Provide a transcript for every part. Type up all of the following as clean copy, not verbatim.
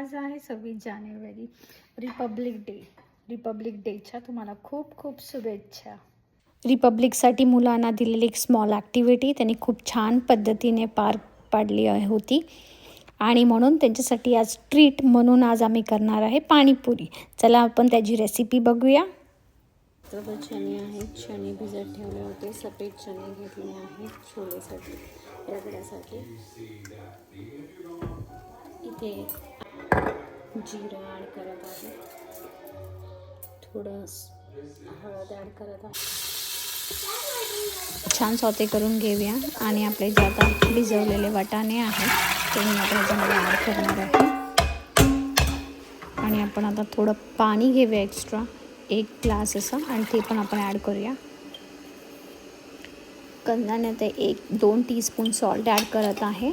आज आहे 26 जानेवारी, रिपब्लिक डेच्या तुम्हाला खूप खूप शुभेच्छा. रिपब्लिकसाठी मुलांना दिलेली एक स्मॉल ॲक्टिव्हिटी त्यांनी खूप छान पद्धतीने पार पाडली होती आणि म्हणून त्यांच्यासाठी आज ट्रीट म्हणून आज आम्ही करणार आहे पाणीपुरी. चला आपण त्याची रेसिपी बघूया. चणे आहेत, चणे भिजत ठेवले होते. सफेद चणे घेतले आहेत छोलेसाठी, रगड्यासाठी. इथे जिरं ॲड करत आहे, थोडं हळद ॲड करत आहे. छान सॉते करून घेऊया आणि आपले जे आता भिजवलेले वाटाणे आहेत ते मी आता ह्याच्यामध्ये ॲड करणार आहे. आणि आपण आता थोडं पाणी घेऊया एक्स्ट्रा, 1 ग्लास असं, आणि ते पण आपण ॲड करूया. कंदाण्यात 1-2 टीस्पून सॉल्ट ॲड करत आहे.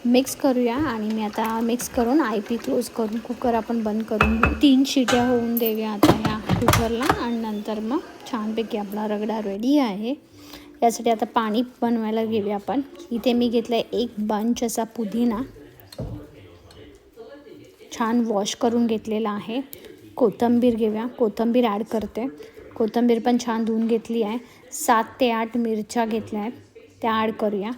मिक्स करूया आणि मी आता मिक्स करून IP क्लोज करून कुकर आपण बंद करून 3 शिट्या होऊन देऊया आता ह्या कुकरला. आणि नंतर मग छानपैकी आपला रगडा रेडी आहे. यासाठी आता पाणी बनवायला घेऊया आपण. इथे मी घेतला आहे 1 बंच असा पुदिना, छान वॉश करून घेतलेला आहे. कोथिंबीर घेऊया, कोथिंबीर ॲड करते. कोथिंबीर पण छान धुवून घेतली आहे. 7 ते 8 मिरच्या घेतल्या आहेत, त्या ॲड करूया.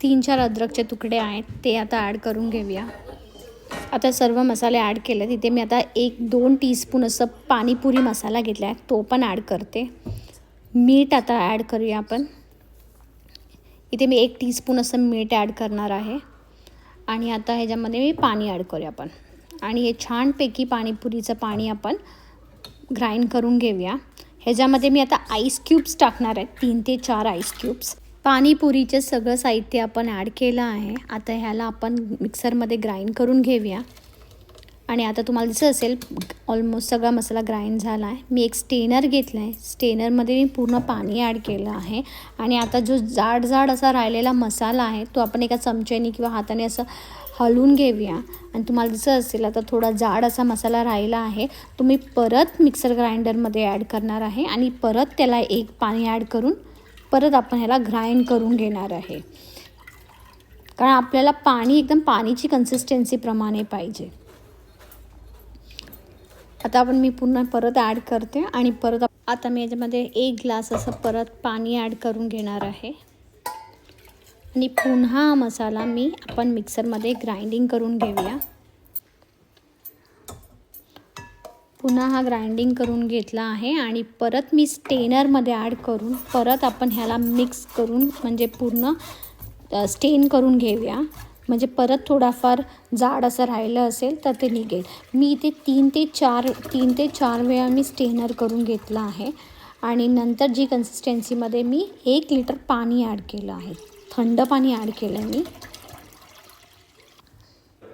3-4 अद्रकचे तुकडे आहेत ते आता ॲड करून घेऊया. आता सर्व मसाले ॲड केले. तिथे मी आता 1-2 टीस्पून असं पाणीपुरी मसाला घेतला आहे, तो पण ॲड करते. मीठ आता ॲड करूया आपण. इथे मी 1 टीस्पून असं मीठ ॲड करणार आहे. आणि आता ह्याच्यामध्ये मी पाणी ॲड करूया आपण. आणि हे छानपैकी पाणीपुरीचं पाणी आपण ग्राइंड करून घेऊया. ह्याच्यामध्ये मी आता आईस क्यूब्स टाकणार आहे, 3 ते 4 आईस क्यूब्स. पाणीपुरीचे सगळं साहित्य आपण ॲड केलं आहे. आता ह्याला आपण मिक्सरमध्ये ग्राइंड करून घेऊया. आणि आता तुम्हाला दिसत असेल ऑलमोस्ट सगळा मसाला ग्राइंड झाला आहे. मी एक स्टेनर घेतला आहे, स्टेनरमध्ये मी पूर्ण पाणी ॲड केलं आहे. आणि आता जो जाड असा राहिलेला मसाला आहे तो आपण एका चमच्याने किंवा हाताने असं हलवून घेऊया. आणि तुम्हाला दिसत असेल आता थोडा जाड असा मसाला राहिला आहे, तो मी परत मिक्सर ग्राइंडरमध्ये ॲड करणार आहे. आणि परत त्याला एक पाणी ॲड करून परत आपण ह्याला ग्राइंड करून घेणार आहे. कारण आपल्याला पाणी एकदम पाणीची कन्सिस्टन्सीप्रमाणे पाहिजे. आता आपण मी पुन्हा परत ॲड करते आणि परत आता मी याच्यामध्ये 1 ग्लास असं परत पाणी ॲड करून घेणार आहे. आणि पुन्हा मसाला आपण मिक्सरमध्ये ग्राइंडिंग करून घेऊया. पुन्हा हा ग्राइंडिंग करून घेतला आहे आणि परत मी स्टेनरमध्ये ॲड करून परत आपण ह्याला मिक्स करून म्हणजे पूर्ण स्टेन करून घेऊया. म्हणजे परत थोडाफार जाड असं राहिलं असेल तर ते निघेल. मी इथे 3 ते 4 वेळा मी स्टेनर करून घेतला आहे. आणि नंतर जी कन्सिस्टन्सीमध्ये मी 1 लिटर पाणी ॲड केलं आहे, थंड पाणी ॲड केलं आहे मी.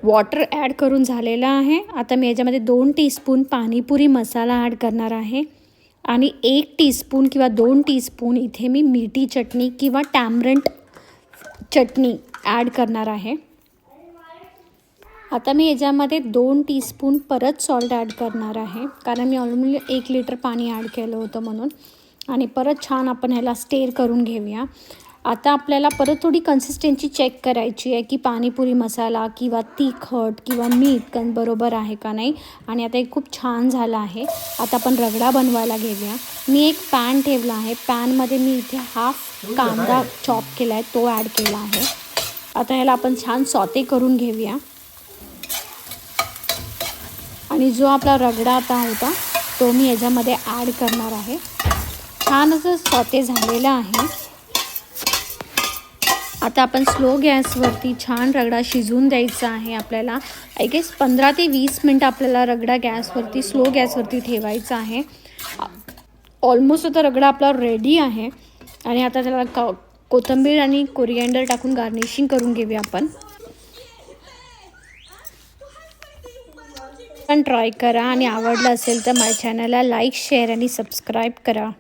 वॉटर ॲड करून झालेला आहे. आता मी याच्यामध्ये 2 टीस्पून पाणीपुरी मसाला ॲड करणार आहे. आणि 1 टीस्पून किंवा 2 टीस्पून इथे मी मिठी चटणी किंवा टॅमरिंड चटणी ॲड करणार आहे. आता मी याच्यामध्ये 2 टीस्पून परत सॉल्ट ॲड करणार आहे, कारण मी ऑलमोस्ट 1 लिटर पाणी ॲड केलं होतं म्हणून. आणि परत छान आपण ह्याला स्टेर करून घेऊया. आता आपल्याला परत थोडी कन्सिस्टन्सी चेक करायची आहे की पाणीपुरी मसाला किंवा तिखट किंवा मीठ बरोबर आहे का नाही. आणि आता हे खूप छान झालं आहे. आता आपण रगडा बनवायला घेऊया. मी एक पॅन ठेवला आहे, पॅनमध्ये मी इथे हाफ कांदा चॉप केला आहे, तो ॲड केला आहे. आता ह्याला आपण छान सॉते करून घेऊया. आणि जो आपला रगडा आता होता तो मी याच्यामध्ये ॲड करणार आहे. छान असं सॉते झालेलं आहे. आता आपण स्लो गॅसवरती छान रगडा शिजवून द्यायचा आहे. आपल्याला आय गेस 15 ते 20 मिनटं आपल्याला रगडा स्लो गॅसवरती ठेवायचा आहे. ऑलमोस्ट आता रगडा आपला रेडी आहे. आणि आता त्याला कोथिंबीर आणि कोरिएंडर टाकून गार्निशिंग करून घेऊया आपण. पण ट्राय करा आणि आवडलं असेल तर माझ्या चॅनलला लाईक, शेअर आणि सबस्क्राईब करा.